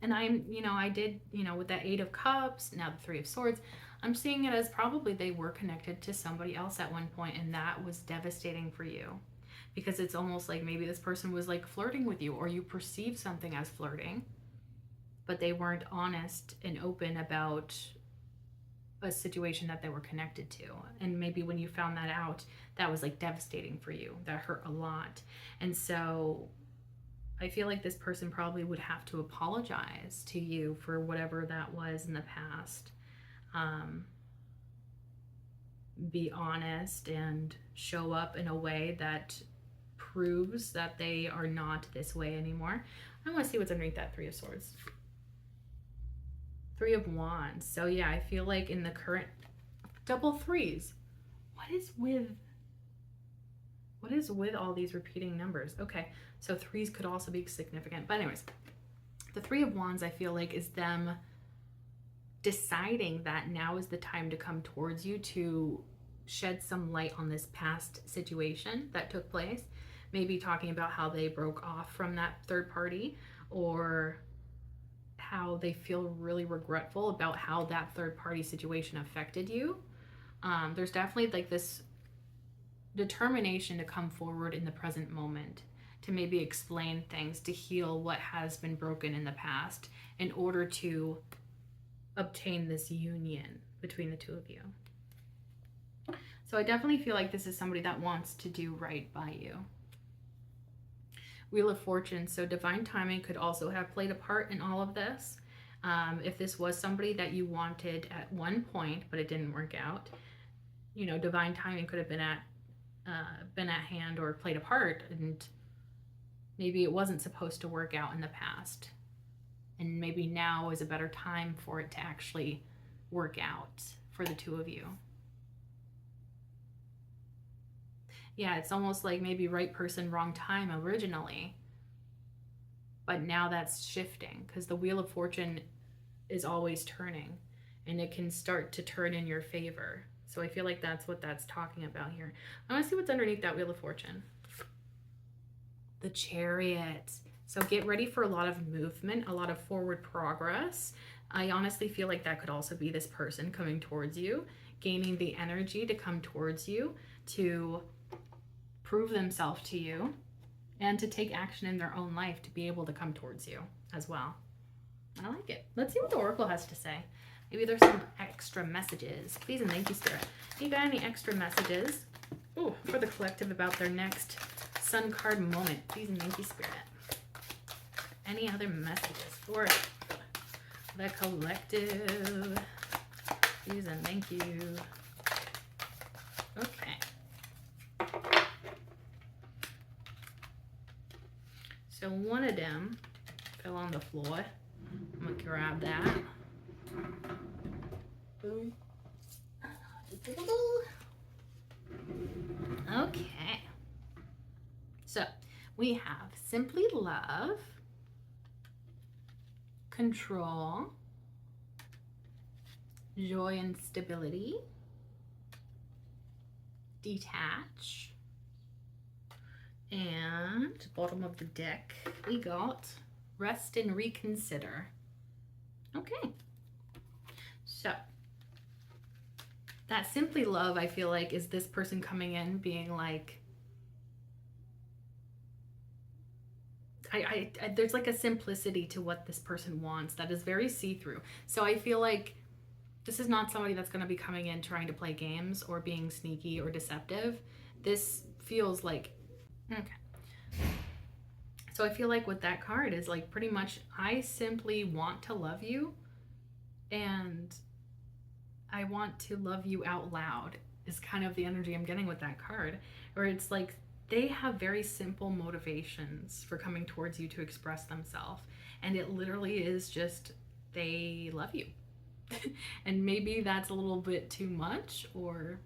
I did, with that Eight of Cups, now the Three of Swords, I'm seeing it as probably they were connected to somebody else at one point, and that was devastating for you. Because it's almost like maybe this person was like flirting with you, or you perceived something as flirting, but they weren't honest and open about a situation that they were connected to. And maybe when you found that out, that was like devastating for you. That hurt a lot. And so I feel like this person probably would have to apologize to you for whatever that was in the past. Be honest and show up in a way that proves that they are not this way anymore. I want to see what's underneath that Three of Swords. Three of Wands. So yeah, I feel like in the current double threes, what is with all these repeating numbers? Okay, so threes could also be significant. But anyways, the Three of Wands, I feel like, is them deciding that now is the time to come towards you to shed some light on this past situation that took place. Maybe talking about how they broke off from that third party, or how they feel really regretful about how that third party situation affected you. There's definitely like this determination to come forward in the present moment, to maybe explain things, to heal what has been broken in the past in order to obtain this union between the two of you. So I definitely feel like this is somebody that wants to do right by you. Wheel of Fortune. So divine timing could also have played a part in all of this. If this was somebody that you wanted at one point, but it didn't work out, divine timing could have been at hand or played a part, and maybe it wasn't supposed to work out in the past. And maybe now is a better time for it to actually work out for the two of you. Yeah, it's almost like maybe right person, wrong time originally. But now that's shifting, because the Wheel of Fortune is always turning. and it can start to turn in your favor. So I feel like that's what that's talking about here. I want to see what's underneath that Wheel of Fortune. The Chariot. So get ready for a lot of movement, a lot of forward progress. I honestly feel like that could also be this person coming towards you, gaining the energy to come towards you, to prove themselves to you, and to take action in their own life to be able to come towards you as well. I like it. Let's see what the Oracle has to say. Maybe there's some extra messages. Please and thank you, Spirit. You got any extra messages for the collective about their next Sun card moment? Please and thank you, Spirit. Any other messages for the collective? Please and thank you. Okay. So one of them fell on the floor. I'm gonna grab that. Boom. Okay. So we have simply love, control, joy and stability, detach, and bottom of the deck we got rest and reconsider. Okay, so that simply love, I feel like, is this person coming in being like, there's like a simplicity to what this person wants that is very see-through. So I feel like this is not somebody that's going to be coming in trying to play games or being sneaky or deceptive. This feels like, okay. So I feel like with that card is like pretty much, I simply want to love you, and I want to love you out loud is kind of the energy I'm getting with that card. Or it's like they have very simple motivations for coming towards you to express themselves. And it literally is just, they love you. And maybe that's a little bit too much, or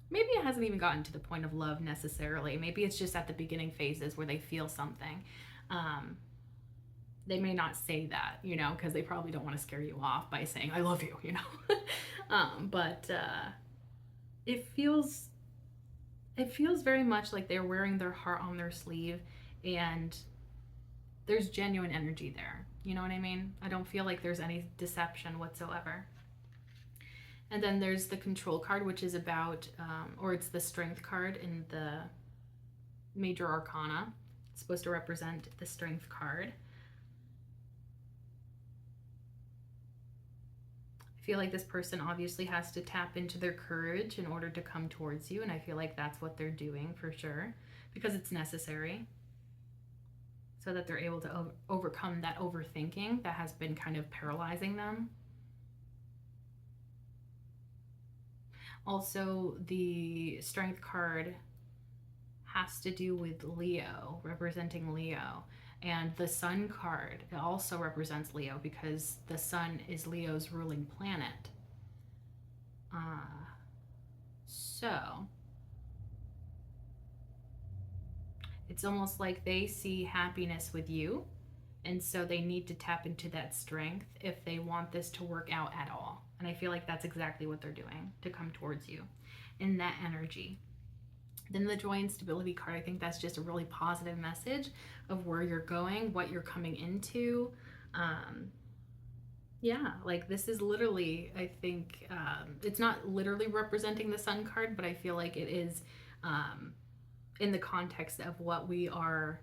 maybe it hasn't even gotten to the point of love necessarily. Maybe it's just at the beginning phases where they feel something. They may not say that, you know, because they probably don't want to scare you off by saying, I love you, you know. But it feels very much like they're wearing their heart on their sleeve, and there's genuine energy there. You know what I mean? I don't feel like there's any deception whatsoever. And then there's the control card, which is about, or it's the strength card in the major arcana. It's supposed to represent the strength card. I feel like this person obviously has to tap into their courage in order to come towards you, and I feel like that's what they're doing for sure, because it's necessary, so that they're able to overcome that overthinking that has been kind of paralyzing them. Also, the strength card has to do with Leo, representing Leo. And the Sun card, it also represents Leo because the Sun is Leo's ruling planet. So it's almost like they see happiness with you, and so they need to tap into that strength if they want this to work out at all. And I feel like that's exactly what they're doing, to come towards you in that energy. Then the joy and stability card, I think that's just a really positive message of where you're going, what you're coming into. Yeah, like this is literally, I think, it's not literally representing the Sun card, but I feel like it is in the context of what we are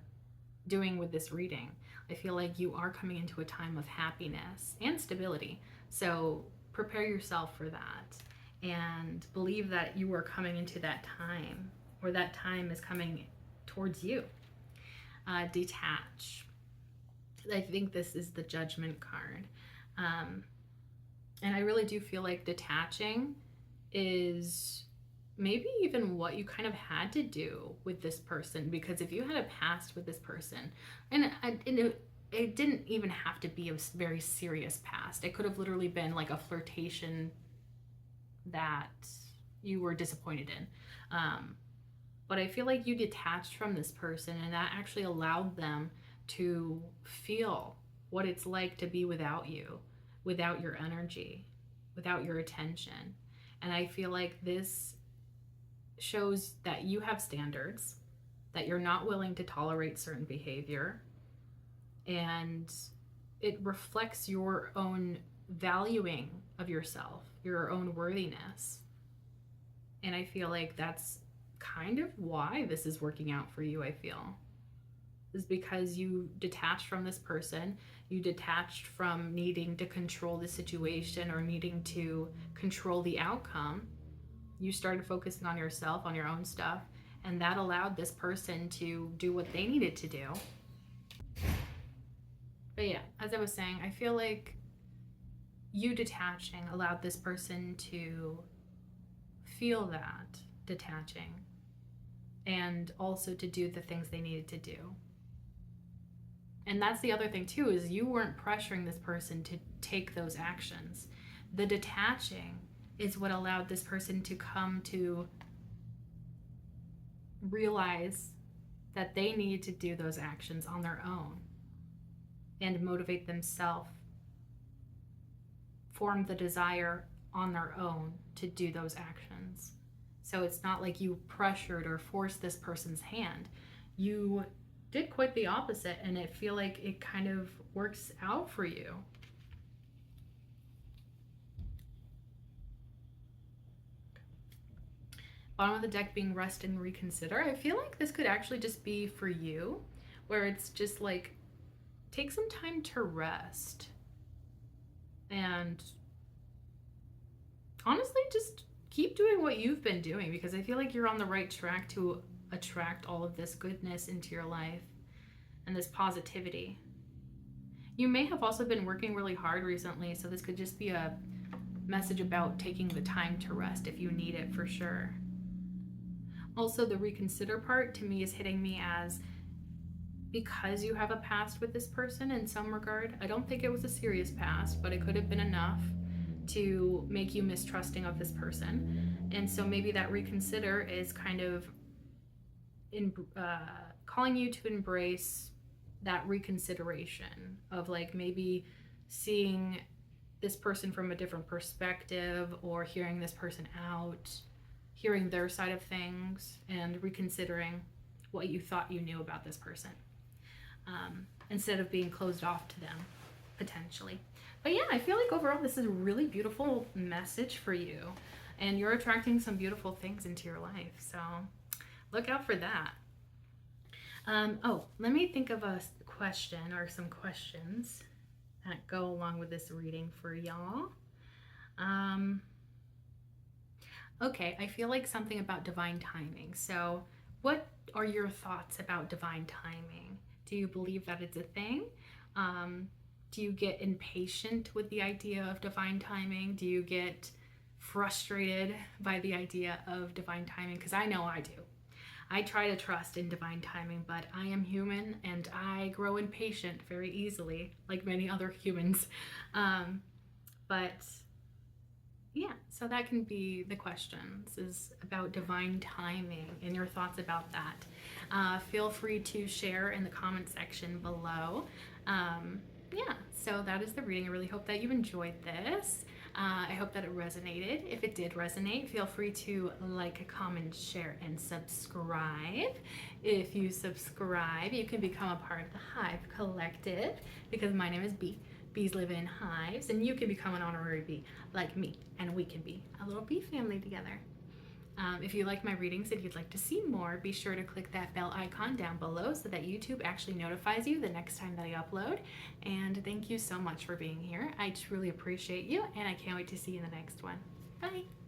doing with this reading. I feel like you are coming into a time of happiness and stability. So prepare yourself for that and believe that you are coming into that time, or that time is coming towards you. Detach. I think this is the Judgment card. And I really do feel like detaching is maybe even what you kind of had to do with this person, because if you had a past with this person, and it didn't even have to be a very serious past. It could have literally been like a flirtation that you were disappointed in. But I feel like you detached from this person, and that actually allowed them to feel what it's like to be without you, without your energy. without your attention. And I feel like this shows that you have standards, that you're not willing to tolerate certain behavior, and it reflects your own valuing of yourself, your own worthiness. And I feel like that's kind of why this is working out for you, I feel. Is because you detached from this person, you detached from needing to control the situation or needing to control the outcome. You started focusing on yourself, on your own stuff, and that allowed this person to do what they needed to do. But yeah, as I was saying, I feel like you detaching allowed this person to feel that detaching and also to do the things they needed to do. And that's the other thing too, is you weren't pressuring this person to take those actions. The detaching is what allowed this person to come to realize that they needed to do those actions on their own and motivate themselves, form the desire on their own to do those actions. So it's not like you pressured or forced this person's hand. You did quite the opposite, and I feel like it kind of works out for you. Bottom of the deck being rest and reconsider. I feel like this could actually just be for you, where it's just like, take some time to rest. And honestly, just keep doing what you've been doing, because I feel like you're on the right track to attract all of this goodness into your life and this positivity. You may have also been working really hard recently, so this could just be a message about taking the time to rest if you need it, for sure. Also, the reconsider part to me is hitting me as, because you have a past with this person in some regard. I don't think it was a serious past, but it could have been enough to make you mistrusting of this person. And so maybe that reconsider is kind of calling you to embrace that reconsideration of like maybe seeing this person from a different perspective, or hearing this person out, hearing their side of things, and reconsidering what you thought you knew about this person, instead of being closed off to them, potentially. But yeah, I feel like overall this is a really beautiful message for you, and you're attracting some beautiful things into your life, so look out for that. Let me think of a question or some questions that go along with this reading for y'all. Okay, I feel like something about divine timing. So what are your thoughts about divine timing? Do you believe that it's a thing? Do you get impatient with the idea of divine timing? Do you get frustrated by the idea of divine timing? Because I know I do. I try to trust in divine timing, but I am human and I grow impatient very easily, like many other humans. But yeah, so that can be the questions, is about divine timing and your thoughts about that. Feel free to share in the comment section below. Yeah, so that is the reading. I really hope that you enjoyed this. I hope that it resonated. If it did resonate, feel free to like, comment, share, and subscribe. If you subscribe, you can become a part of the Hive Collective, because my name is Bee. Bees live in hives, and you can become an honorary bee like me, and we can be a little bee family together. If you like my readings and you'd like to see more, be sure to click that bell icon down below so that YouTube actually notifies you the next time that I upload. And thank you so much for being here. I truly appreciate you, and I can't wait to see you in the next one. Bye!